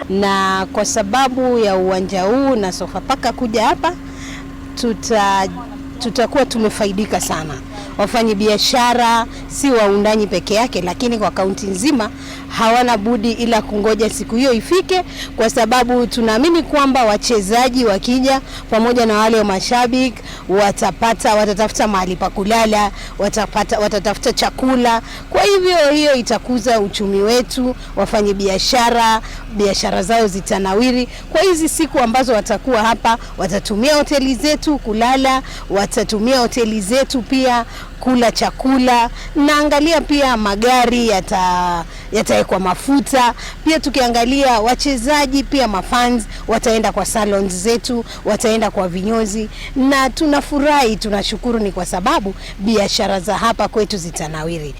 Na kwa sababu ya uwanja huu na Sofapaka kuja hapa, tutakuwa tumefaidika sana. Wafanyi biashara si waundanyi peke yake, lakini kwa kaunti nzima hawana budi ila kungoja siku hiyo ifike, kwa sababu tunaamini kwamba wachezaji wakija pamoja na wale wa mashabiki watatafuta mahali pa kulala, watatafuta chakula. Kwa hivyo hiyo itakuza uchumi wetu, wafanyi biashara zao zitanawiri. Kwa hizi siku ambazo watakuwa hapa, watatumia hoteli zetu kulala, watatumia hoteli zetu pia kula chakula, na angalia pia magari yataekwa mafuta. Pia tukiangalia wachezaji pia mafans wataenda kwa salons zetu, wataenda kwa vinyozi, na tunafurahi, tunashukuru ni kwa sababu biashara za hapa kwetu zitanawiri.